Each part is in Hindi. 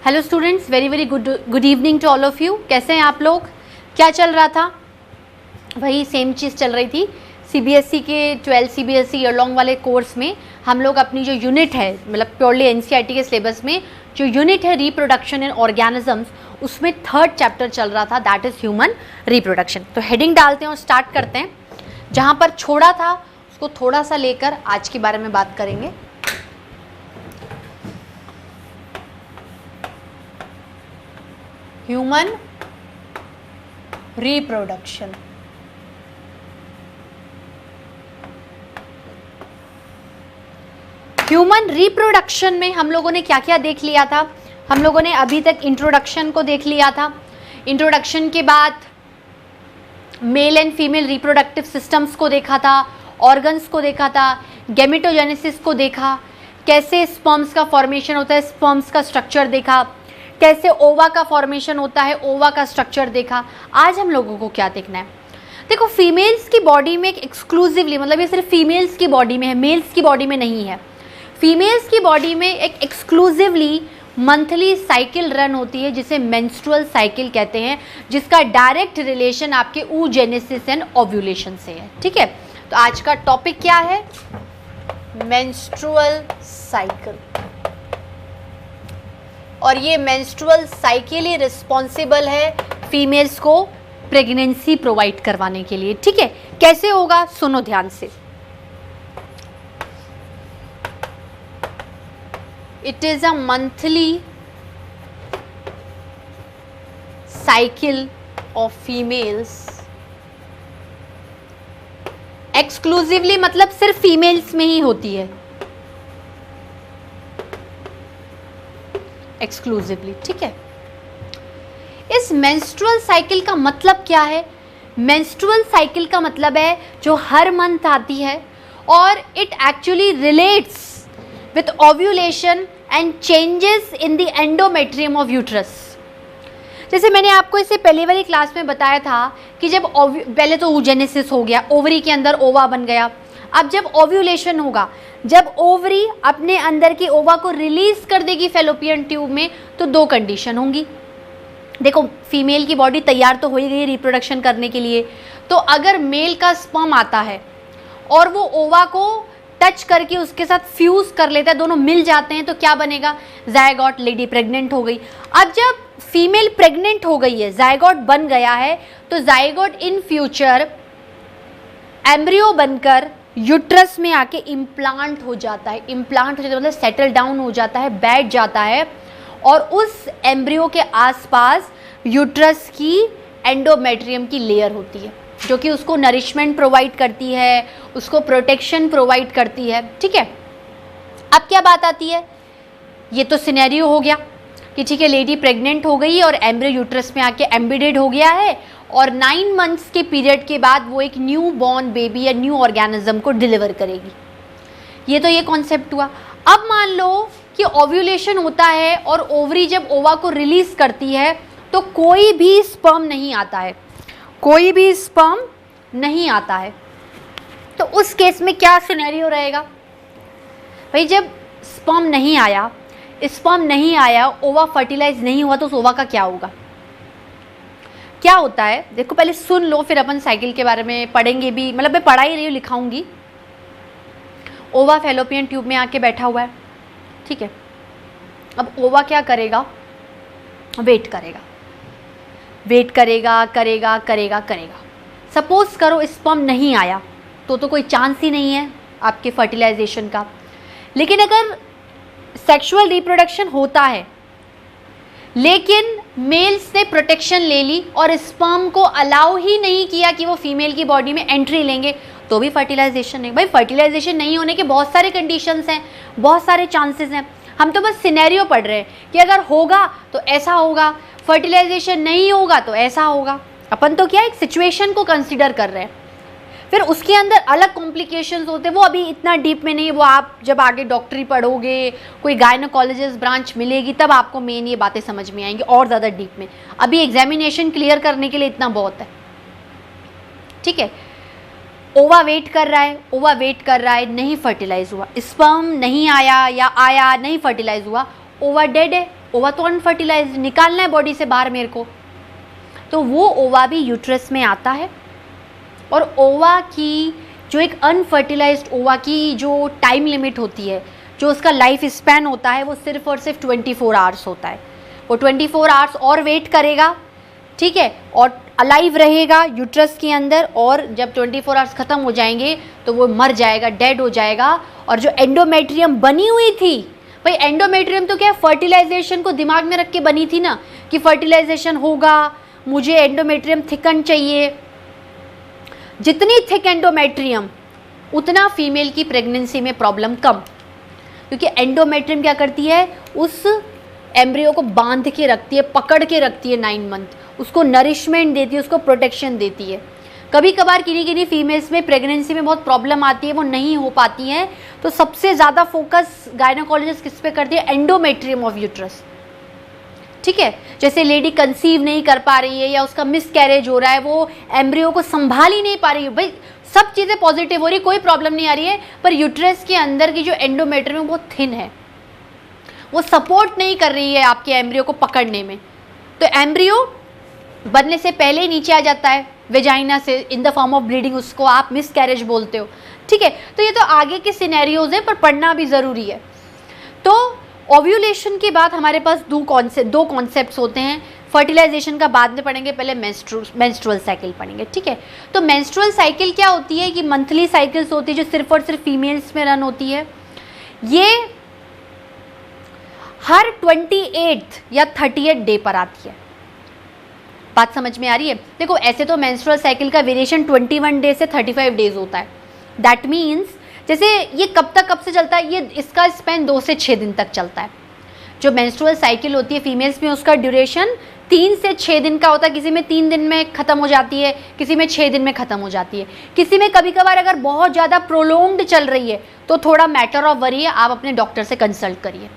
Hello students, very very good evening to all of you. कैसे हैं आप लोग? क्या चल रहा था? वही सेम चीज़ चल रही थी। सीबीएसई के 12 सीबीएसई ईयर लॉन्ग वाले कोर्स में हम लोग अपनी जो यूनिट है, मतलब प्योरली एनसीईआरटी के सिलेबस में जो यूनिट है रिप्रोडक्शन इन ऑर्गेनिजम्स, उसमें 3rd चैप्टर चल रहा था, दैट इज़ ह्यूमन रिप्रोडक्शन। तो हेडिंग डालते हैं और स्टार्ट करते हैं। जहाँ पर छोड़ा था उसको थोड़ा सा लेकर आज के बारे में बात करेंगे। Human reproduction. ह्यूमन रिप्रोडक्शन में हम लोगों ने क्या क्या देख लिया था? हम लोगों ने अभी तक इंट्रोडक्शन को देख लिया था। इंट्रोडक्शन के बाद male and female reproductive systems को देखा था, ऑर्गन्स को देखा था, गैमेटोजेनेसिस को देखा, कैसे स्पर्म्स का फॉर्मेशन होता है, स्पर्म्स का स्ट्रक्चर देखा, कैसे ओवा का फॉर्मेशन होता है, ओवा का स्ट्रक्चर देखा। आज हम लोगों को क्या देखना है? देखो, फीमेल्स की बॉडी में एक एक्सक्लूसिवली, मतलब ये सिर्फ फीमेल्स की बॉडी में है, मेल्स की बॉडी में नहीं है। फीमेल्स की बॉडी में एक एक्सक्लूसिवली मंथली साइकिल रन होती है जिसे मेंस्ट्रुअल साइकिल कहते हैं, जिसका डायरेक्ट रिलेशन आपके oogenesis एंड ओव्यूलेशन से है। ठीक है, तो आज का टॉपिक क्या है? Menstrual cycle. और ये मेंस्ट्रुअल साइकिल ही रिस्पॉन्सिबल है फीमेल्स को प्रेगनेंसी प्रोवाइड करवाने के लिए। ठीक है, कैसे होगा सुनो ध्यान से। It is a monthly cycle of females. Exclusively मतलब सिर्फ फीमेल्स में ही होती है, एक्सक्लूसिवली। ठीक है, इस मेंस्ट्रुअल साइकिल का मतलब क्या है? मेंस्ट्रुअल साइकिल का मतलब है जो हर मंथ आती है और it actually relates with ovulation and changes in the endometrium of uterus. जैसे मैंने आपको इससे पहले वाली क्लास में बताया था कि जब पहले तो oogenesis हो गया, ओवरी के अंदर ओवा बन गया। अब जब ओव्यूलेशन होगा, जब ओवरी अपने अंदर की ओवा को रिलीज कर देगी फैलोपियन ट्यूब में, तो 2 कंडीशन होंगी। देखो, फीमेल की बॉडी तैयार तो हो ही गई है रिप्रोडक्शन करने के लिए, तो अगर मेल का स्पर्म आता है और वो ओवा को टच करके उसके साथ फ्यूज कर लेता है, दोनों मिल जाते हैं, तो क्या बनेगा? जायगॉट, लेडी प्रेग्नेंट हो गई। अब जब फीमेल प्रेग्नेंट हो गई है, जायगॉट बन गया है, तो जायगॉट इन फ्यूचर एम्ब्रियो बनकर यूट्रस में आके इम्प्लांट हो जाता है। इम्प्लांट हो जाता है मतलब सेटल डाउन हो जाता है, बैठ जाता है, और उस एम्ब्रियो के आसपास यूट्रस की एंडोमेट्रियम की लेयर होती है जो कि उसको नरिशमेंट प्रोवाइड करती है, उसको प्रोटेक्शन प्रोवाइड करती है। ठीक है, अब क्या बात आती है? ये तो सिनेरियो हो गया कि ठीक है, लेडी प्रेग्नेंट हो गई और एम्ब्रियो यूट्रस में आके एम्बेडेड हो गया है, और 9 मंथ्स के पीरियड के बाद वो एक न्यू बॉर्न बेबी या न्यू ऑर्गेनिज्म को डिलीवर करेगी। ये तो ये कॉन्सेप्ट हुआ। अब मान लो कि ओव्यूलेशन होता है और ओवरी जब ओवा को रिलीज करती है तो कोई भी स्पर्म नहीं आता है, कोई भी स्पर्म नहीं आता है। तो उस केस में क्या सिनेरियो रहेगा भाई? जब स्पर्म नहीं आया, ओवा फर्टिलाइज नहीं हुआ, तो उस ओवा का क्या होगा? क्या होता है देखो, पहले सुन लो, फिर अपन साइकिल के बारे में पढ़ेंगे भी, मतलब मैं पढ़ा ही रही हूँ, लिखाऊंगी। ओवा फैलोपियन ट्यूब में आके बैठा हुआ है। ठीक है, अब ओवा क्या करेगा? वेट करेगा, वेट करेगा, करेगा। सपोज करो स्पर्म नहीं आया, तो कोई चांस ही नहीं है आपके फर्टिलाइजेशन का। लेकिन अगर सेक्सुअल रिप्रोडक्शन होता है लेकिन मेल्स ने प्रोटेक्शन ले ली और स्पर्म को अलाउ ही नहीं किया कि वो फीमेल की बॉडी में एंट्री लेंगे, तो भी फर्टिलाइजेशन नहीं। भाई, फर्टिलाइजेशन नहीं होने के बहुत सारे कंडीशंस हैं, बहुत सारे चांसेस हैं। हम तो बस सिनेरियो पढ़ रहे हैं कि अगर होगा तो ऐसा होगा, फर्टिलाइजेशन नहीं होगा तो ऐसा होगा। अपन तो क्या एक सिचुएशन को कंसिडर कर रहे हैं, फिर उसके अंदर अलग कॉम्प्लिकेशंस होते हैं, वो अभी इतना डीप में नहीं, वो आप जब आगे डॉक्टरी पढ़ोगे, कोई गायनोकोलॉजिस्ट ब्रांच मिलेगी, तब आपको मेन ये बातें समझ में आएंगी और ज़्यादा डीप में। अभी एग्जामिनेशन क्लियर करने के लिए इतना बहुत है। ठीक है, ओवा वेट कर रहा है, नहीं फर्टिलाइज हुआ, स्पर्म नहीं आया या आया नहीं फर्टिलाइज हुआ, ओवा डेड है, ओवा तो अनफर्टिलाइज, निकालना है बॉडी से बाहर मेरे को, तो वो ओवा भी यूट्रस में आता है। और ओवा की जो एक अनफर्टिलाइज्ड ओवा की जो टाइम लिमिट होती है, जो उसका लाइफ स्पैन होता है, वो सिर्फ और सिर्फ 24 आवर्स होता है। वो 24 आवर्स और वेट करेगा, ठीक है, और अलाइव रहेगा यूट्रस के अंदर, और जब 24 आवर्स ख़त्म हो जाएंगे तो वो मर जाएगा, डेड हो जाएगा। और जो एंडोमेट्रियम बनी हुई थी, भाई एंडोमेट्रियम तो क्या फर्टिलाइजेशन को दिमाग में रख के बनी थी ना, कि फर्टिलाइजेशन होगा, मुझे एंडोमेट्रियम थिकन चाहिए। जितनी थिक एंडोमेट्रियम उतना फीमेल की प्रेगनेंसी में प्रॉब्लम कम, क्योंकि एंडोमेट्रियम क्या करती है, उस एम्ब्रियो को बांध के रखती है, पकड़ के रखती है 9 मंथ, उसको नरिशमेंट देती है, उसको प्रोटेक्शन देती है। कभी कभार किन्हीं फीमेल्स में प्रेगनेंसी में बहुत प्रॉब्लम आती है, वो नहीं हो पाती हैं, तो सबसे ज़्यादा फोकस गायनोकोलॉजिस्ट किस पे करती है, एंडोमेट्रियम ऑफ यूट्रस, ठीक है। जैसे लेडी कंसीव नहीं कर पा रही है या उसका मिसकैरेज हो रहा है, वो एम्ब्रियो को संभाल ही नहीं पा रही है, भाई सब चीज़ें पॉजिटिव हो रही है, कोई प्रॉब्लम नहीं आ रही है, पर यूट्रस के अंदर की जो एंडोमेट्रियम बहुत थिन है, वो सपोर्ट नहीं कर रही है आपके एम्ब्रियो को पकड़ने में, तो एम्ब्रियो बनने से पहले ही नीचे आ जाता है वेजाइना से in the form of bleeding, उसको आप मिसकैरेज बोलते हो, ठीक है। तो ये तो आगे के सिनेरियोज हैं, पर पढ़ना भी ज़रूरी है। तो ओव्यूलेशन के बाद हमारे पास दो कॉन्सेप्ट्स होते हैं। फर्टिलाइजेशन का बाद में पढ़ेंगे, पहले मेंस्ट्रुअल साइकिल पढ़ेंगे, ठीक है। तो मेंस्ट्रुअल साइकिल क्या होती है कि मंथली साइकिल्स होती है जो सिर्फ और सिर्फ फीमेल्स में रन होती है। ये हर 28 या 38 डे पर आती है। बात समझ में आ रही है? देखो ऐसे तो मेंस्ट्रुअल साइकिल का वेरिएशन 21 डे से 35 डेज होता है। दैट मीन्स जैसे ये कब से चलता है, ये इसका स्पेन 2 से 6 दिन तक चलता है। जो मेंस्ट्रुअल साइकिल होती है फीमेल्स में, उसका ड्यूरेशन 3 से 6 दिन का होता है। किसी में 3 दिन में ख़त्म हो जाती है, किसी में 6 दिन में ख़त्म हो जाती है। किसी में कभी कभार अगर बहुत ज़्यादा प्रोलॉन्ग्ड चल रही है तो थोड़ा मैटर ऑफ वरी है, आप अपने डॉक्टर से कंसल्ट करिए,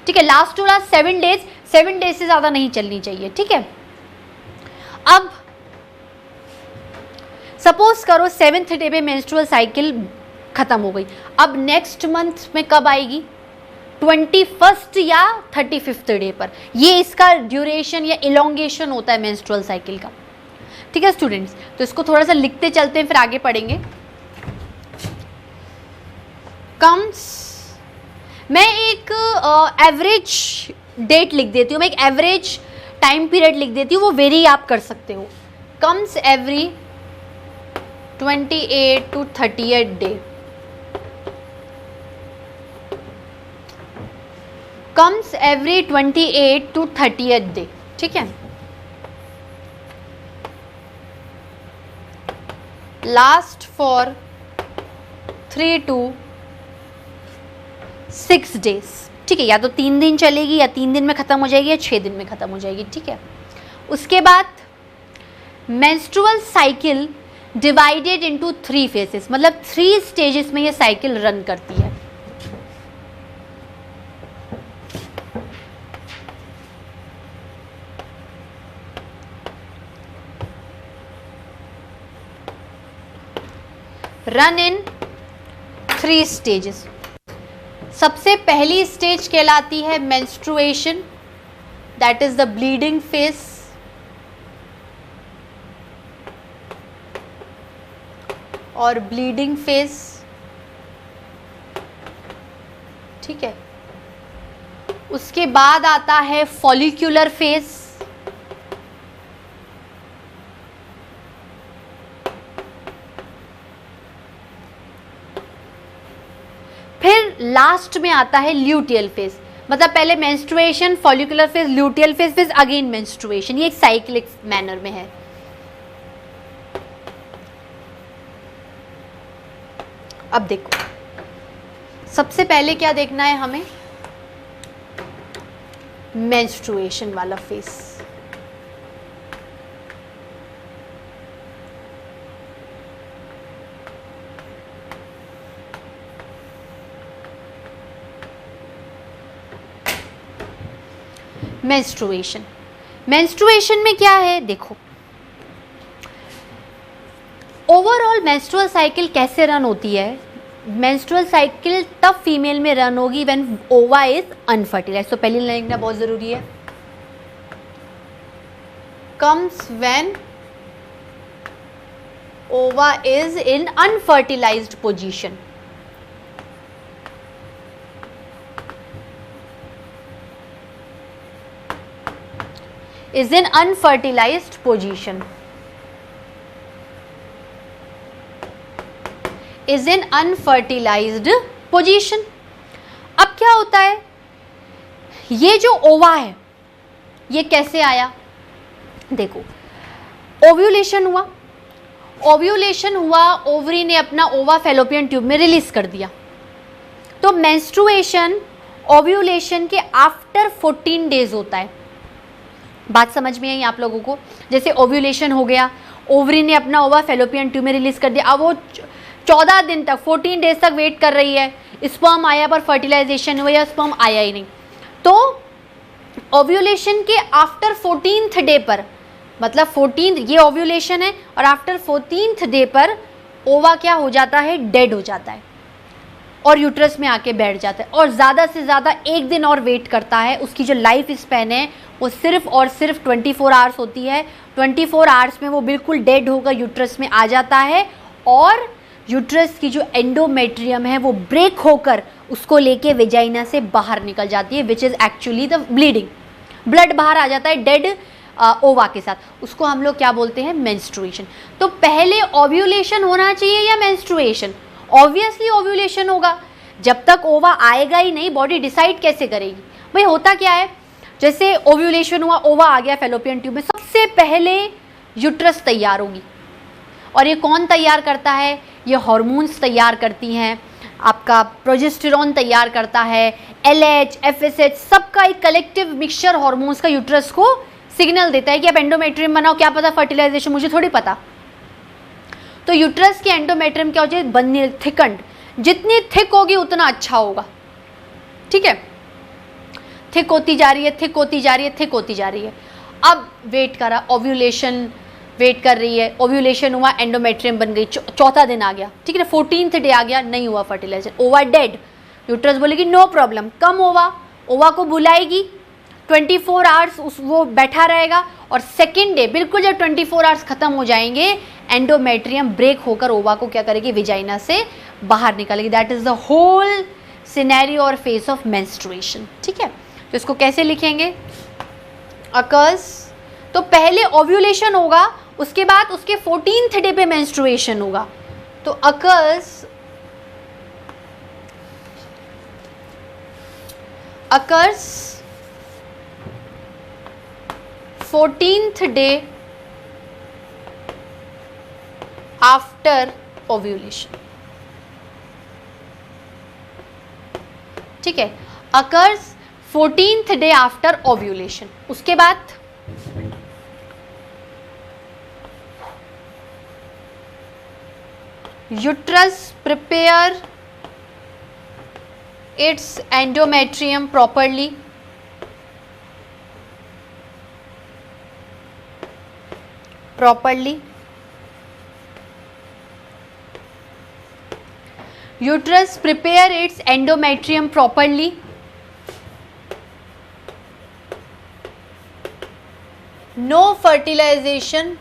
ठीक है। लास्ट टू लास्ट 7 डेज से ज़्यादा नहीं चलनी चाहिए, ठीक है। अब सपोज करो 7th डे पे मेंस्ट्रुअल साइकिल खत्म हो गई, अब नेक्स्ट मंथ में कब आएगी? 21st या 35th डे पर। ये इसका ड्यूरेशन या इलोंगेशन होता है मेंस्ट्रुअल साइकिल का, ठीक है स्टूडेंट्स। तो इसको थोड़ा सा लिखते चलते हैं, फिर आगे पढ़ेंगे। कम्स, मैं एक एवरेज डेट लिख देती हूँ, मैं एक एवरेज टाइम पीरियड लिख देती हूँ, वो वेरी आप कर सकते हो। Comes every 28 to 38 day, comes every 28 to 38 day, ठीक है। लास्ट फॉर 3 to 6 डेज, ठीक है। या तो 3 दिन चलेगी, या 3 दिन में ख़त्म हो जाएगी, या 6 दिन में ख़त्म हो जाएगी, ठीक है। उसके बाद menstrual cycle divided into 3 phases, मतलब 3 स्टेजेस में ये साइकिल रन करती है। Run in 3 stages. सबसे पहली स्टेज कहलाती है menstruation, that is the bleeding phase. और ब्लीडिंग फेज, ठीक है। उसके बाद आता है फॉलिक्यूलर फेज, फिर लास्ट में आता है ल्यूटियल फेज। मतलब पहले menstruation, follicular phase, luteal phase, फिर अगेन मेंस्ट्रुएशन। ये एक साइक्लिक मैनर में है। अब देखो, सबसे पहले क्या देखना है हमें? मेंस्ट्रुएशन वाला फेज। मेंस्ट्रुएशन, मेंस्ट्रुएशन में क्या है देखो, ओवरऑल मेंस्ट्रुअल साइकिल कैसे रन होती है? मेंस्ट्रुअल साइकिल तब फीमेल में रन होगी व्हेन ओवा इज अनफर्टिलाइज्ड। तो पहली लाइन लिखना बहुत जरूरी है, कम्स व्हेन ओवा is in unfertilised position. is in unfertilized position, is in unfertilized position। अब क्या होता है, ये जो ओवा है ये कैसे आया, देखो ओव्यूलेशन हुआ, ओव्यूलेशन हुआ, ओवरी ने अपना ओवा फैलोपियन ट्यूब में रिलीज कर दिया। तो मेंस्ट्रुएशन ओव्यूलेशन के आफ्टर 14 डेज होता है। बात समझ में आई आप लोगों को? जैसे ओव्यूलेशन हो गया, ओवरी ने अपना ओवा फैलोपियन ट्यूब में रिलीज कर दिया, अब वो 14 दिन तक 14 डेज तक वेट कर रही है, स्पर्म आया पर फर्टिलाइजेशन हुआ या स्पर्म आया ही नहीं। तो ओव्यूलेशन के आफ्टर 14th डे पर, मतलब 14 ये ओव्यूलेशन है और आफ्टर 14th डे पर ओवा क्या हो जाता है, डेड हो जाता है और यूट्रस में आके बैठ जाता है और ज़्यादा से ज़्यादा एक दिन और वेट करता है। उसकी जो लाइफ स्पैन है वो सिर्फ और सिर्फ 24 आवर्स होती है। 24 आवर्स में वो बिल्कुल डेड होकर यूट्रस में आ जाता है और यूट्रस की जो एंडोमेट्रियम है वो ब्रेक होकर उसको लेके वेजाइना से बाहर निकल जाती है, which is actually the bleeding. Blood बाहर आ जाता है डेड ओवा के साथ, उसको हम लोग क्या बोलते हैं, मेंस्ट्रुएशन। तो पहले ओव्यूलेशन होना चाहिए या मेंस्ट्रुएशन? ऑब्वियसली ओव्यूलेशन होगा। जब तक ओवा आएगा ही नहीं, बॉडी डिसाइड कैसे करेगी? भाई होता क्या है, जैसे ओव्यूलेशन हुआ, ओवा आ गया फैलोपियन ट्यूब में, सबसे पहले यूट्रस तैयार होगी। और ये कौन तैयार करता है? ये हार्मोन्स तैयार करती हैं, आपका प्रोजेस्टेरॉन तैयार करता है, LH, FSH, सबका एक कलेक्टिव मिक्सचर हार्मोन्स का यूट्रस को सिग्नल देता है कि आप एंडोमेट्रियम बनाओ। क्या पता फर्टिलाइजेशन, मुझे थोड़ी पता। तो यूट्रस की एंडोमेट्रियम क्या हो जाए, बनने थिकंड, जितनी थिक होगी उतना अच्छा होगा। ठीक है, थिक होती जा रही है, थिक होती जा रही है, थिक होती जा रही है। अब वेट करा, ओव्यूलेशन वेट कर रही है, ओव्यूलेशन हुआ, एंडोमेट्रियम बन गई, चौथा दिन आ गया, ठीक है ना, 14th डे आ गया, नहीं हुआ फर्टिलाइजेशन, ओवा डेड। यूट्रस बोलेगी नो प्रॉब्लम, कम ओवा को बुलाएगी, 24 आवर्स वो बैठा रहेगा और सेकेंड डे बिल्कुल जब 24 आवर्स खत्म हो जाएंगे, एंडोमेट्रियम ब्रेक होकर ओवा को क्या करेगी, विजाइना से बाहर निकालेगी। That is the whole scenario और फेस ऑफ मेंस्ट्रुएशन। ठीक है, तो इसको कैसे लिखेंगे, अकर्स, तो पहले ओव्यूलेशन होगा, उसके बाद उसके 14th डे पे मेंस्ट्रुएशन होगा। तो occurs 14th day after ovulation. ठीक है, occurs 14th day after ovulation. उसके बाद uterus prepare its endometrium properly, uterus prepare its endometrium properly, no fertilization,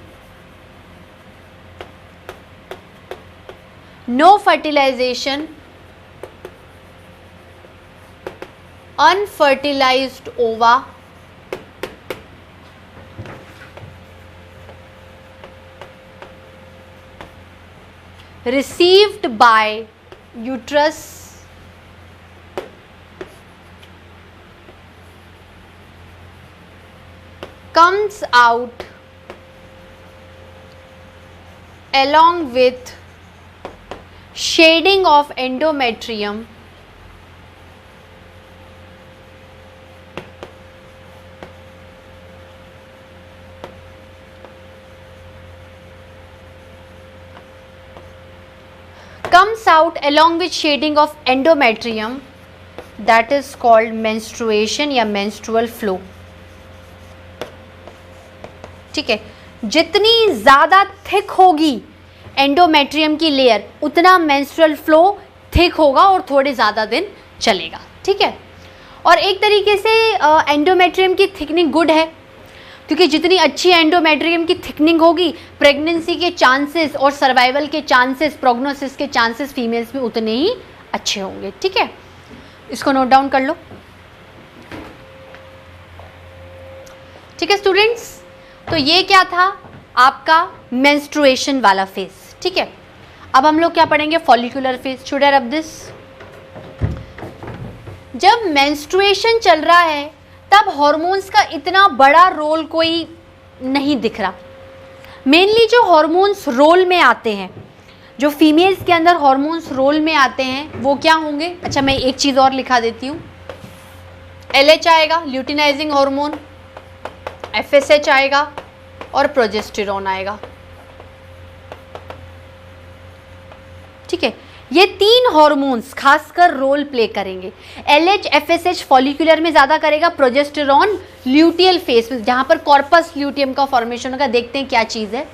unfertilized ova, received by uterus, comes out along with shading of endometrium, comes out along with shading of endometrium, that is called menstruation या menstrual flow। ठीक है, जितनी ज़्यादा थिक होगी एंडोमेट्रियम की लेयर, उतना मेंस्ट्रुअल फ्लो थिक होगा और थोड़े ज़्यादा दिन चलेगा, ठीक है। और एक तरीके से एंडोमेट्रियम की थिकनिंग गुड है, क्योंकि जितनी अच्छी एंडोमेट्रियम की थिकनिंग होगी, प्रेगनेंसी के चांसेस और सर्वाइवल के चांसेस, प्रोग्नोसिस के चांसेस फीमेल्स में उतने ही अच्छे होंगे, ठीक है। इसको नोट डाउन कर लो, ठीक है स्टूडेंट्स। तो ये क्या था आपका मेंस्ट्रुएशन वाला फेज, ठीक है। अब हम लोग क्या पढ़ेंगे, follicular phase. Should I rub this? जब मेंस्ट्रुएशन चल रहा है तब हॉर्मोन्स का इतना बड़ा रोल कोई नहीं दिख रहा। मेनली जो हॉर्मोन्स रोल में आते हैं, जो फीमेल्स के अंदर हॉर्मोन्स रोल में आते हैं, वो क्या होंगे? अच्छा, मैं एक चीज़ और लिखा देती हूँ। LH आएगा, ल्यूटिनाइजिंग हार्मोन, FSH आएगा और प्रोजेस्टेरॉन आएगा, ठीक है। ये 3 हॉर्मोन्स खासकर रोल प्ले करेंगे। LH FSH फॉलिकुलर में ज़्यादा करेगा, प्रोजेस्टेरॉन ल्यूटियल फेस में, जहाँ पर कॉर्पस ल्यूटियम का फॉर्मेशन होगा। देखते हैं क्या चीज़ है।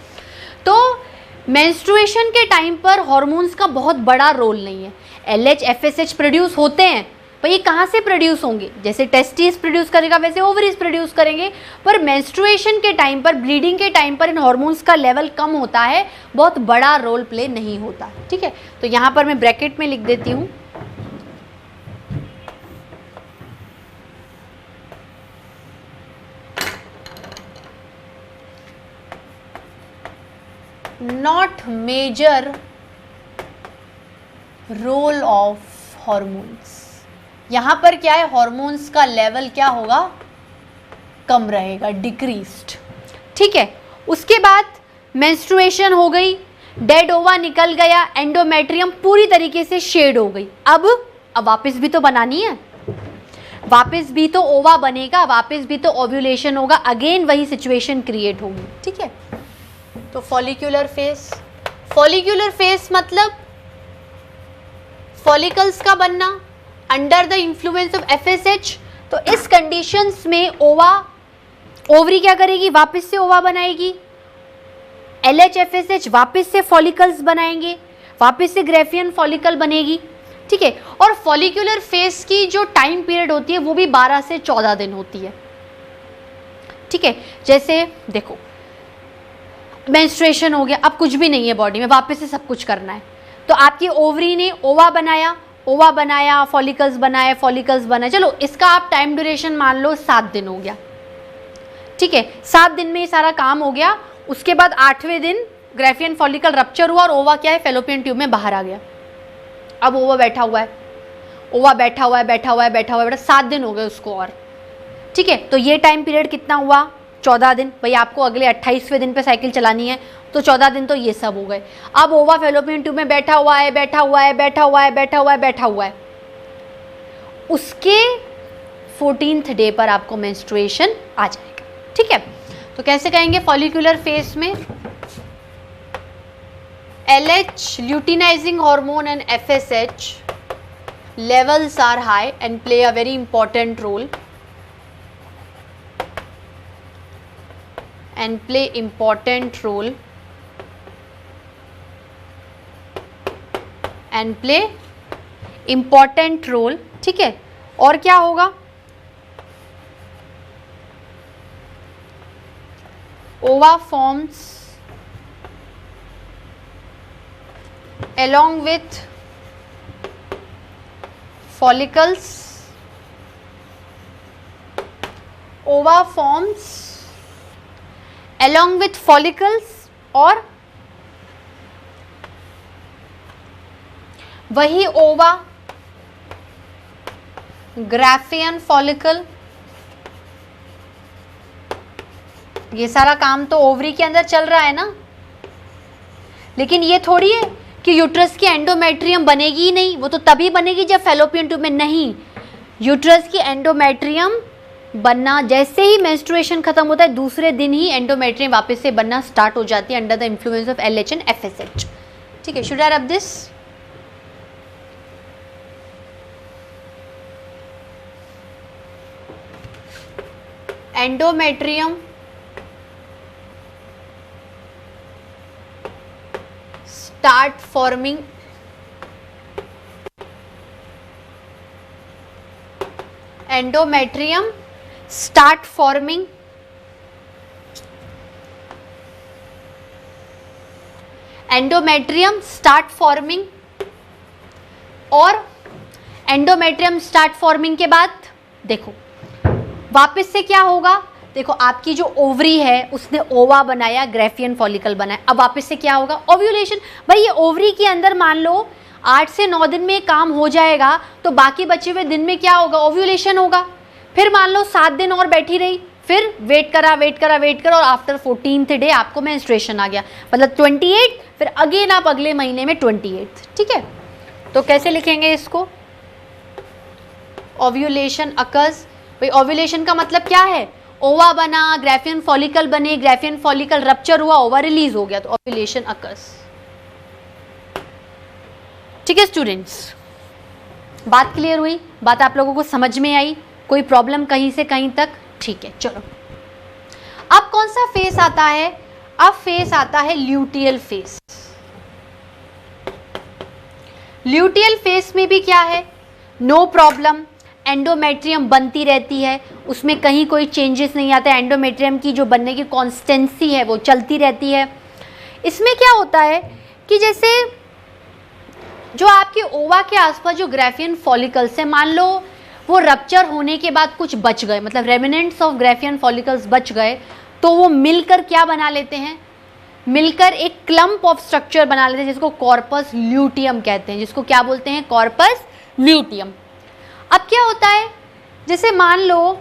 तो मेंस्ट्रुएशन के टाइम पर हॉर्मोन्स का बहुत बड़ा रोल नहीं है। LH FSH प्रोड्यूस होते हैं, पर ये कहाँ से प्रोड्यूस होंगे? जैसे टेस्टिस प्रोड्यूस करेगा वैसे ओवरीज प्रोड्यूस करेंगे। पर मेंस्ट्रुएशन के टाइम पर, ब्लीडिंग के टाइम पर इन हॉर्मोन्स का लेवल कम होता है, बहुत बड़ा रोल प्ले नहीं होता, ठीक है। तो यहाँ पर मैं ब्रैकेट में लिख देती हूँ, not major role of hormones. यहाँ पर क्या है, हॉर्मोन्स का लेवल क्या होगा? कम रहेगा, डिक्रीज्ड, ठीक है। उसके बाद मेंस्ट्रुएशन हो गई, डेड ओवा निकल गया, एंडोमेट्रियम पूरी तरीके से शेड हो गई। अब वापस भी तो बनानी है, वापस भी तो ओवा बनेगा, वापस भी तो ओव्यूलेशन होगा, अगेन वही सिचुएशन क्रिएट होगी, ठीक है। तो फॉलिकुलर फेस, फॉलिकुलर फेस मतलब फॉलिकल्स का बनना under the influence of FSH। तो इस कंडीशंस में ओवरी क्या करेगी? वापस से ओवा बनाएगी, LH FSH वापस से फॉलिकल्स बनाएंगे, वापस से ग्रेफियन फॉलिकल बनेगी, ठीक है। और फॉलिकुलर फेस की जो टाइम पीरियड होती है वो भी 12 से 14 दिन होती है, ठीक है। जैसे देखो, मेंस्ट्रुएशन हो गया, अब कुछ भी नहीं है बॉडी में, वापस से सब कुछ करना है। तो आपकी ओवरी ने ओवा बनाया, फॉलिकल्स बनाए, चलो इसका आप टाइम ड्यूरेशन मान लो 7 दिन हो गया, ठीक है। 7 दिन में ये सारा काम हो गया। उसके बाद 8वें दिन ग्रेफियन फॉलिकल रप्चर हुआ और ओवा क्या है, फेलोपियन ट्यूब में बाहर आ गया। अब ओवा बैठा हुआ है, बेटा 7 दिन हो गए उसको और, ठीक है। तो ये टाइम पीरियड कितना हुआ? 14 दिन। भाई आपको अगले 28वें दिन पे साइकिल चलानी है, तो 14 दिन तो ये सब हो गए। अब ओवा फेलोपियन ट्यूब में बैठा हुआ है, उसके 14th डे पर आपको मेंस्ट्रुएशन आ जाएगा, ठीक है। तो कैसे कहेंगे फॉलिकुलर फेस में? LH luteinizing hormone and FSH levels are high and play a very important role ठीक है। और क्या होगा? ओवा forms along with follicles, ova forms along with follicles, और वही ओवा ग्राफियन फॉलिकल। ये सारा काम तो ओवरी के अंदर चल रहा है ना, लेकिन ये थोड़ी है कि यूट्रस की एंडोमेट्रियम बनेगी ही नहीं, वो तो तभी बनेगी जब फेलोपियन ट्यूब में नहीं। यूट्रस की एंडोमेट्रियम बनना, जैसे ही मेंस्ट्रुएशन खत्म होता है दूसरे दिन ही एंडोमेट्रियम वापस से बनना स्टार्ट हो जाती है under the influence of LH and FSH, ठीक है। Should I rub this? Endometrium start forming endometrium start forming, endometrium start forming, और एंडोमेट्रियम स्टार्ट फॉर्मिंग के बाद देखो वापस से क्या होगा, देखो आपकी जो ओवरी है उसने ओवा बनाया, ग्रेफियन फॉलिकल बनाया, अब वापस से क्या होगा, ओव्यूलेशन। भाई ये ओवरी के अंदर मान लो 8 से 9 दिन में काम हो जाएगा, तो बाकी बचे हुए दिन में क्या होगा, ओव्यूलेशन होगा। फिर मान लो 7 दिन और बैठी रही, फिर वेट करा और आफ्टर 14th डे आपको मेंस्ट्रुएशन आ गया, मतलब 28, फिर अगेन आप अगले महीने में 28। ठीक है, तो कैसे लिखेंगे इसको, ओव्यूलेशन अकर्स। भाई ओव्यूलेशन का मतलब क्या है, ओवा बना, ग्रेफियन फॉलिकल बने, ग्रेफियन फॉलिकल रप्चर हुआ, ओवा रिलीज हो गया, तो ओव्यूलेशन अकर्स। ठीक है स्टूडेंट्स, बात क्लियर हुई, बात आप लोगों को समझ में आई, कोई प्रॉब्लम कहीं से कहीं तक? ठीक है, चलो अब कौन सा फेस आता है, अब फेस आता है ल्यूटियल फेस। ल्यूटियल फेस में भी क्या है, नो प्रॉब्लम, एंडोमेट्रियम बनती रहती है, उसमें कहीं कोई चेंजेस नहीं आता, एंडोमेट्रियम की जो बनने की कॉन्स्टेंसी है वो चलती रहती है। इसमें क्या होता है कि जैसे जो आपके ओवा के आसपास जो ग्रेफियन फॉलिकल्स है, मान लो वो रप्चर होने के बाद कुछ बच गए, मतलब रेमिनेंट्स ऑफ ग्रेफियन फॉलिकल्स बच गए, तो वो मिलकर क्या बना लेते हैं, मिलकर एक क्लम्प ऑफ स्ट्रक्चर बना लेते हैं जिसको कॉर्पस ल्यूटियम कहते हैं, जिसको क्या बोलते हैं, कॉर्पस ल्यूटियम। अब क्या होता है, जैसे मान लो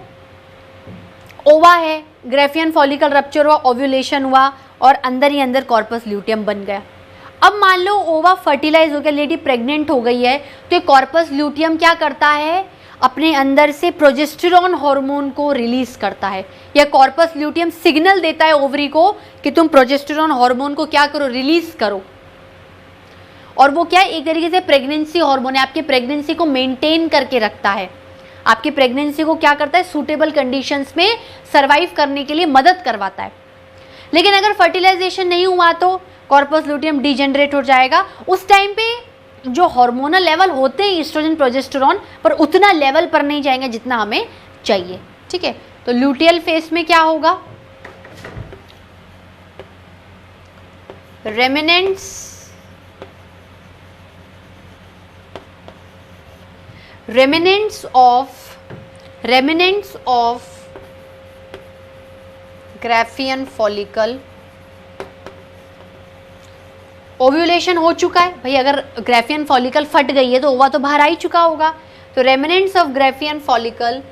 ओवा है, ग्रेफियन फॉलिकल रप्चर हुआ, ओव्यूलेशन हुआ और अंदर ही अंदर कॉर्पस ल्यूटियम बन गया। अब मान लो ओवा फर्टिलाइज हो गया, लेडी प्रेग्नेंट हो गई है, तो ये कॉर्पस ल्यूटियम क्या करता है, अपने अंदर से प्रोजेस्टेरॉन हार्मोन को रिलीज करता है। यह कॉर्पस ल्यूटियम सिग्नल देता है ओवरी को कि तुम प्रोजेस्टेरॉन हार्मोन को क्या करो, रिलीज करो। और वो क्या है, एक तरीके से प्रेगनेंसी हार्मोन है, आपकी प्रेगनेंसी को मेंटेन करके रखता है, आपकी प्रेगनेंसी को क्या करता है, सूटेबल कंडीशंस में सरवाइव करने के लिए मदद करवाता है। लेकिन अगर फर्टिलाइजेशन नहीं हुआ तो कॉर्पस ल्यूटियम डिजेनरेट हो जाएगा। उस टाइम पे जो हार्मोनल लेवल होते हैं ईस्ट्रोजन प्रोजेस्टेरॉन पर उतना लेवल पर नहीं जाएंगे जितना हमें चाहिए। ठीक है, तो ल्यूटियल फेस में क्या होगा, remnants of Graafian follicle, ovulation हो चुका है भाई, अगर ग्रेफियन फॉलिकल फट गई है तो ओवा तो बाहर आ ही चुका होगा, तो remnants of Graafian follicle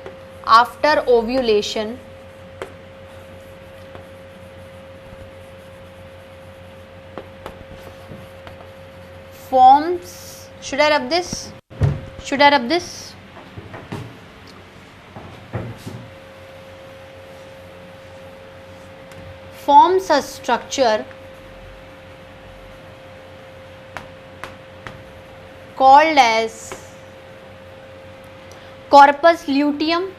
after ovulation forms, should I rub this, forms a structure called as corpus luteum,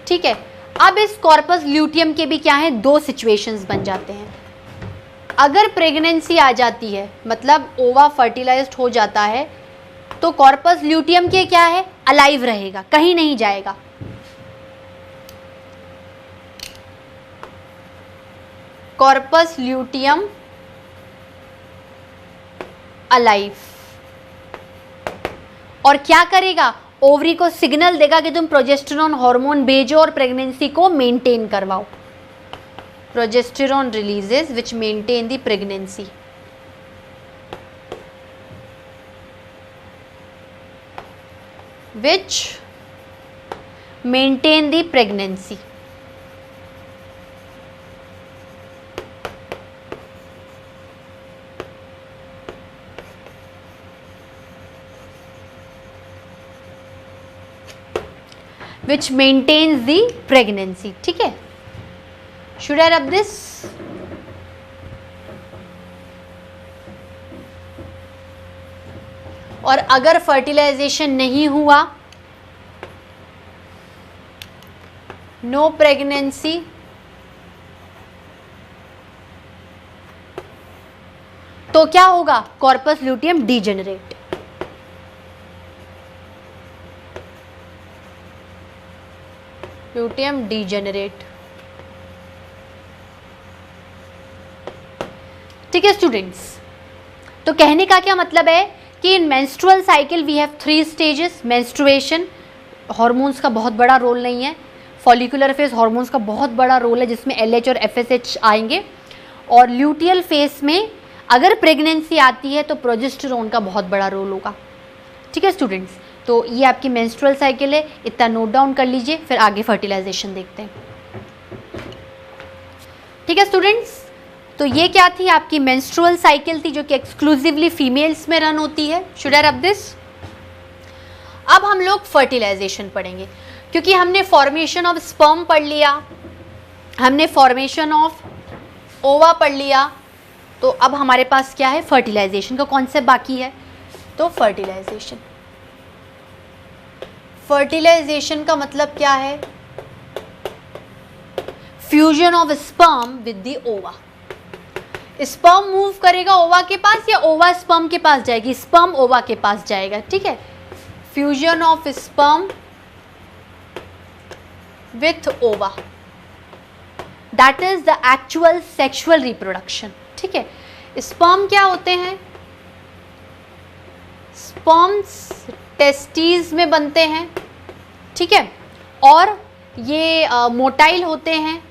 ठीक है। अब इस कॉर्पस ल्यूटियम के भी क्या है, 2 सिचुएशंस बन जाते हैं। अगर प्रेगनेंसी आ जाती है, मतलब ओवा फर्टिलाइज्ड हो जाता है, तो कॉर्पस ल्यूटियम के क्या है, अलाइव रहेगा, कहीं नहीं जाएगा। कॉर्पस ल्यूटियम अलाइव, और क्या करेगा, ओवरी को सिग्नल देगा कि तुम प्रोजेस्टेरॉन हार्मोन भेजो और प्रेगनेंसी को मेंटेन करवाओ। Progesterone releases which maintain the pregnancy. which maintain the pregnancy. Which maintains the pregnancy. ठीक है, should I rub this? और अगर फर्टिलाइजेशन नहीं हुआ, नो प्रेगनेंसी, तो क्या होगा, corpus luteum degenerate. Luteum degenerate. ठीक है स्टूडेंट्स, तो कहने का क्या मतलब है कि in menstrual cycle we have 3 stages. Menstruation, hormones का बहुत बड़ा रोल नहीं है। फॉलिकुलर फेज, हार्मोन्स का बहुत बड़ा रोल है जिसमें LH और FSH आएंगे। और ल्यूटियल फेज में अगर प्रेगनेंसी आती है तो प्रोजेस्टेरोन का बहुत बड़ा रोल होगा। ठीक है स्टूडेंट्स, तो ये आपकी मेंस्ट्रुअल साइकिल है, इतना नोट डाउन कर लीजिए, फिर आगे फर्टिलाइजेशन देखते हैं। ठीक है स्टूडेंट्स, तो ये क्या थी आपकी मेंस्ट्रुअल साइकिल थी जो कि एक्सक्लूसिवली फीमेल्स में रन होती है। Should I rub this? अब हम लोग फर्टिलाइजेशन पढ़ेंगे, क्योंकि हमने फॉर्मेशन ऑफ स्पर्म पढ़ लिया, हमने फॉर्मेशन ऑफ ओवा पढ़ लिया, तो अब हमारे पास क्या है, फर्टिलाइजेशन का कॉन्सेप्ट बाकी है। तो फर्टिलाइजेशन का मतलब क्या है? Fusion of sperm with the ओवा। स्पर्म मूव करेगा ओवा के पास या ओवा स्पर्म के पास जाएगी? स्पर्म ओवा के पास जाएगा। ठीक है, फ्यूजन ऑफ स्पर्म विथ ओवा, that is the actual sexual reproduction. ठीक है, स्पर्म क्या होते हैं? स्पर्म्स टेस्टीज में बनते हैं। ठीक है, और ये मोटाइल होते हैं।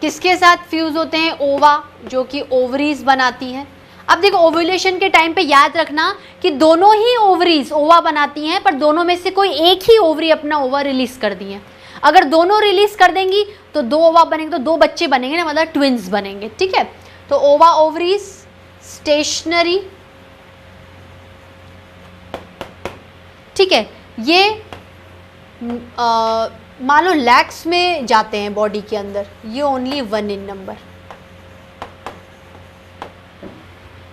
किसके साथ फ्यूज होते हैं? ओवा, जो कि ओवरीज बनाती हैं। अब देखो, ओव्यूलेशन के टाइम पे याद रखना कि दोनों ही ओवरीज ओवा बनाती हैं, पर दोनों में से कोई एक ही ओवरी अपना ओवा रिलीज कर दी है। अगर दोनों रिलीज कर देंगी तो 2 ओवा बनेंगे, तो 2 बच्चे बनेंगे ना, मतलब ट्विंस बनेंगे। ठीक है, तो ओवा ओवरीज स्टेशनरी। ठीक है, ये मान लो लैक्स में जाते हैं बॉडी के अंदर, ये ओनली 1 इन नंबर,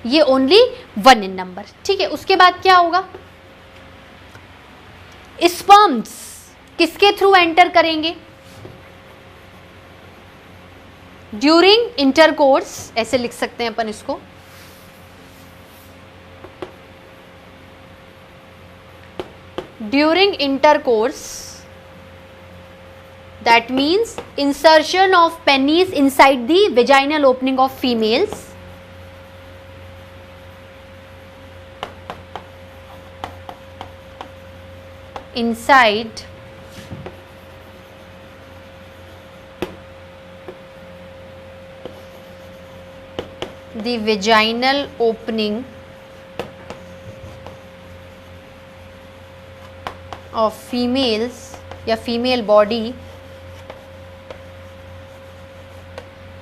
ये ओनली 1 इन नंबर। ठीक है, उसके बाद क्या होगा? स्पर्म्स किसके थ्रू एंटर करेंगे? ड्यूरिंग इंटरकोर्स, ऐसे लिख सकते हैं अपन इसको, during intercourse, that means insertion of penis inside the vaginal opening of females, inside the vaginal opening of females या फीमेल बॉडी।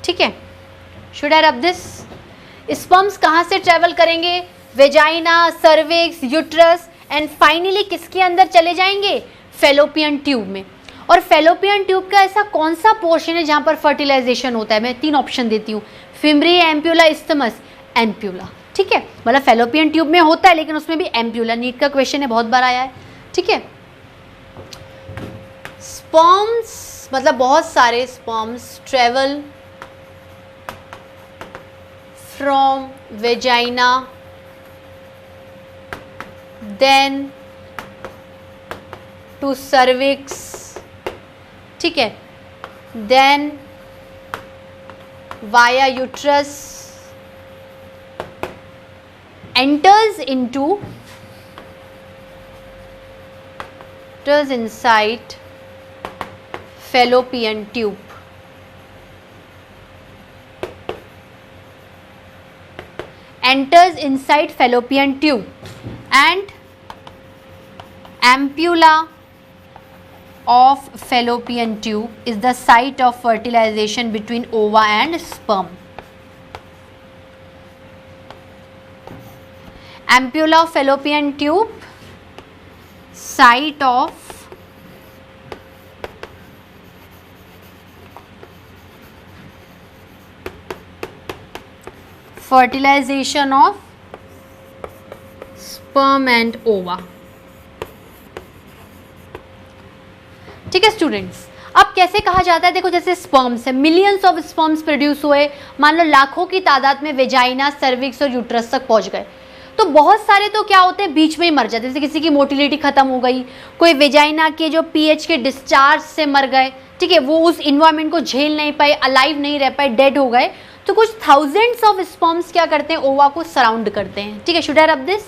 ठीक है, should I rub this? Sperms कहाँ से ट्रेवल करेंगे? Vagina, cervix, uterus and finally किसके अंदर चले जाएंगे? फेलोपियन ट्यूब में। और फेलोपियन ट्यूब का ऐसा कौन सा पोर्शन है जहाँ पर फर्टिलाइजेशन होता है? मैं 3 ऑप्शन देती हूँ, फिमरी, एम्प्यूला, इस्थमस। एम्प्यूला। ठीक है, मतलब फेलोपियन ट्यूब में होता है लेकिन उसमें भी एम्प्यूला। नीट का क्वेश्चन है, बहुत बार आया है। ठीक है, स्पर्म्स मतलब बहुत सारे sperms travel from vagina then to cervix. ठीक है, then via uterus enters inside fallopian tube. Enters inside fallopian tube and ampulla of fallopian tube is the site of fertilization between ova and sperm. Ampulla of fallopian tube, site of fertilization of sperm and ova. ठीक है स्टूडेंट्स, अब कैसे कहा जाता है? देखो, जैसे स्पर्म्स है, मिलियंस ऑफ स्पर्म्स प्रोड्यूस हुए, मान लो लाखों की तादाद में वेजाइना, सर्विक्स और यूट्रस तक पहुंच गए, तो बहुत सारे तो क्या होते हैं बीच में ही मर जाते हैं, जैसे किसी की मोटिलिटी खत्म हो गई, कोई वेजाइना के जो पीएच के डिस्चार्ज से मर गए, ठीक है, वो उस इन्वायरमेंट को झेल नहीं पाए, अलाइव नहीं रह पाए, डेड हो गए। तो कुछ थाउजेंड्स ऑफ स्पर्म्स क्या करते हैं, ओवा को सराउंड करते हैं, ठीक है। Should I rub this?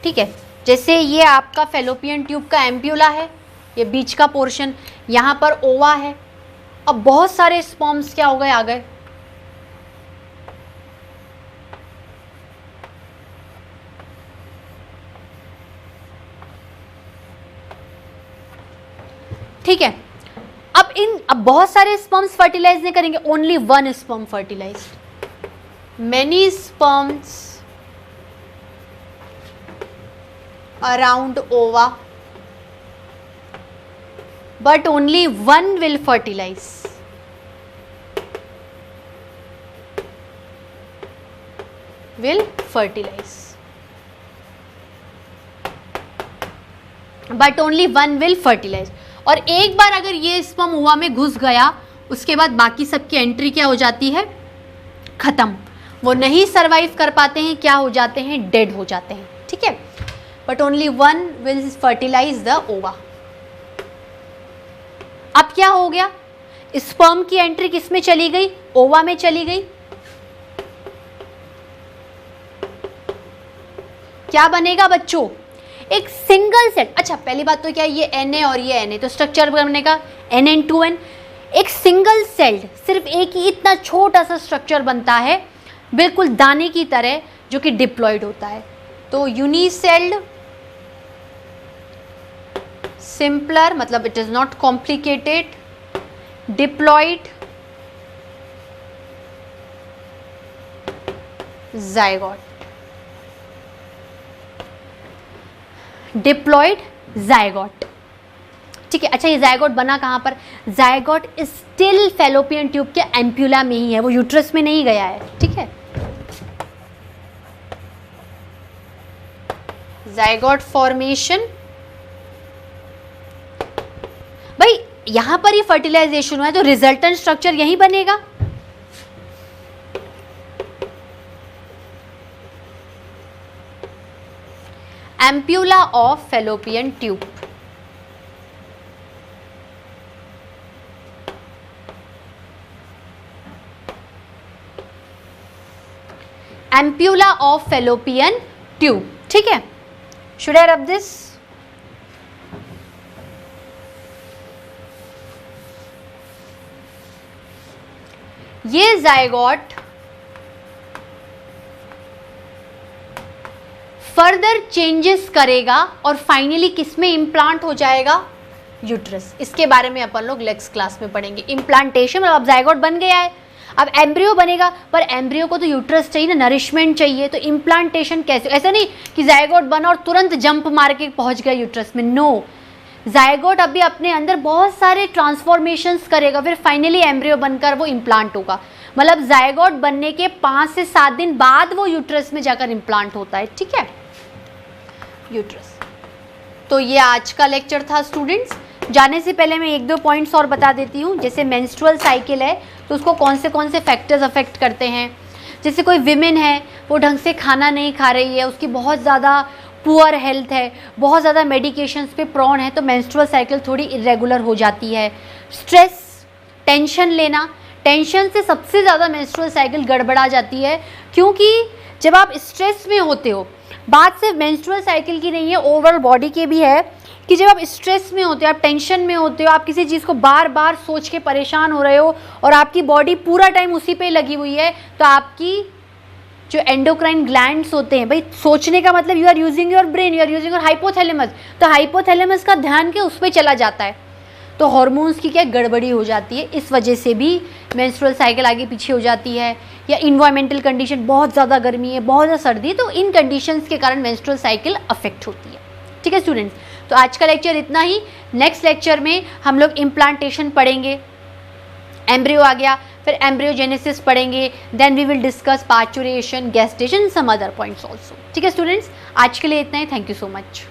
ठीक है, जैसे ये आपका फेलोपियन ट्यूब का एम्प्यूला है, ये बीच का पोर्शन, यहां पर ओवा है। अब बहुत सारे स्पर्म्स क्या हो गए, आ गए, ठीक है। अब बहुत सारे स्पर्म्स फर्टिलाइज नहीं करेंगे, only one sperm fertilize. Many sperms around ova but only one will fertilize, but only one will fertilize। और एक बार अगर ये स्पर्म ओवा में घुस गया, उसके बाद बाकी सबकी एंट्री क्या हो जाती है, खत्म, वो नहीं सरवाइव कर पाते हैं, क्या हो जाते हैं, डेड हो जाते हैं, ठीक है। But only one will fertilize the ova. अब क्या हो गया, स्पर्म की एंट्री किस में चली गई, ओवा में चली गई। क्या बनेगा बच्चों, एक सिंगल सेट। अच्छा पहली बात तो क्या, ये Na और ये Na, तो स्ट्रक्चर बनने का Nn2n, एक सिंगल सेल्ड, सिर्फ एक ही इतना छोटा सा स्ट्रक्चर बनता है, बिल्कुल दाने की तरह, जो कि डिप्लॉयड होता है। तो यूनिसेल्ड, सिंपलर, मतलब it is not complicated, diploid, zygote, diploid zygote, ठीक है। अच्छा ये जायगोट बना कहां पर, जायगोट स्टिल फेलोपियन ट्यूब के एम्प्यूला में ही है, वो यूट्रस में नहीं गया है, ठीक है। जायगोट फॉर्मेशन, भाई यहां पर ही फर्टिलाइजेशन हुआ है, तो रिजल्टेंट स्ट्रक्चर यही बनेगा। Ampulla of fallopian tube, ampulla of fallopian tube, ठीक है। Should I rub this? ये जायगोट फर्दर चेंजेस करेगा और फाइनली किसमें इंप्लांट हो जाएगा, यूट्रस। इसके बारे में अपन लोग नेक्स्ट क्लास में पढ़ेंगे। इंप्लांटेशन, अब जायगोट बन गया है, अब एम्ब्रियो बनेगा, पर एम्ब्रियो को तो यूट्रस चाहिए ना, नरिशमेंट चाहिए, तो इंप्लांटेशन कैसे, ऐसा नहीं कि जायगोट बना और तुरंत जंप मार के पहुंच गया यूट्रस में, नो। जायगोट अभी अपने अंदर बहुत सारे ट्रांसफॉर्मेशंस करेगा, फिर फाइनली एम्ब्रियो बनकर वो इम्प्लांट होगा। मतलब जायगोट बनने के 5 से 7 दिन बाद वो यूट्रस में जाकर इम्प्लांट होता है, ठीक है, यूट्रस। तो ये आज का लेक्चर था स्टूडेंट्स। जाने से पहले मैं 1-2 पॉइंट्स और बता देती हूँ। जैसे मेंस्ट्रुअल साइकिल है तो उसको कौन से फैक्टर्स अफेक्ट करते हैं। जैसे कोई विमेन है, वो ढंग से खाना नहीं खा रही है, उसकी बहुत ज़्यादा पुअर हेल्थ है, बहुत ज़्यादा मेडिकेशंस पे प्रोन है, तो मेंस्ट्रुअल साइकिल थोड़ी इरेगुलर हो जाती है। स्ट्रेस, टेंशन लेना, टेंशन से सबसे ज़्यादा मेंस्ट्रुअल साइकिल गड़बड़ा जाती है, क्योंकि जब आप स्ट्रेस में होते हो, बात सिर्फ मेंस्ट्रुअल साइकिल की नहीं है, ओवरऑल बॉडी के भी है, कि जब आप स्ट्रेस में होते हो, आप टेंशन में होते हो, आप किसी चीज़ को बार बार सोच के परेशान हो रहे हो और आपकी बॉडी पूरा टाइम उसी पे लगी हुई है, तो आपकी जो एंडोक्राइन ग्लैंड्स होते हैं, भाई सोचने का मतलब you are using your brain, you are using your hypothalamus, तो हाइपोथैलेमस का ध्यान के उस पर चला जाता है, तो हार्मोन्स की क्या गड़बड़ी हो जाती है। इस वजह से भी मेंस्ट्रुअल साइकिल आगे पीछे हो जाती है। या इन्वायरमेंटल कंडीशन, बहुत ज़्यादा गर्मी है, बहुत ज़्यादा सर्दी है, तो इन कंडीशंस के कारण मेंस्ट्रुअल साइकिल अफेक्ट होती है। ठीक है स्टूडेंट्स, तो आज का लेक्चर इतना ही। नेक्स्ट लेक्चर में हम लोग इम्प्लांटेशन पढ़ेंगे, एम्ब्रियो आ गया, फिर एम्ब्रियोजेनेसिस पढ़ेंगे, then we will discuss parturition, gestation, some other points also. ठीक है स्टूडेंट्स, आज के लिए इतना ही। Thank you so much.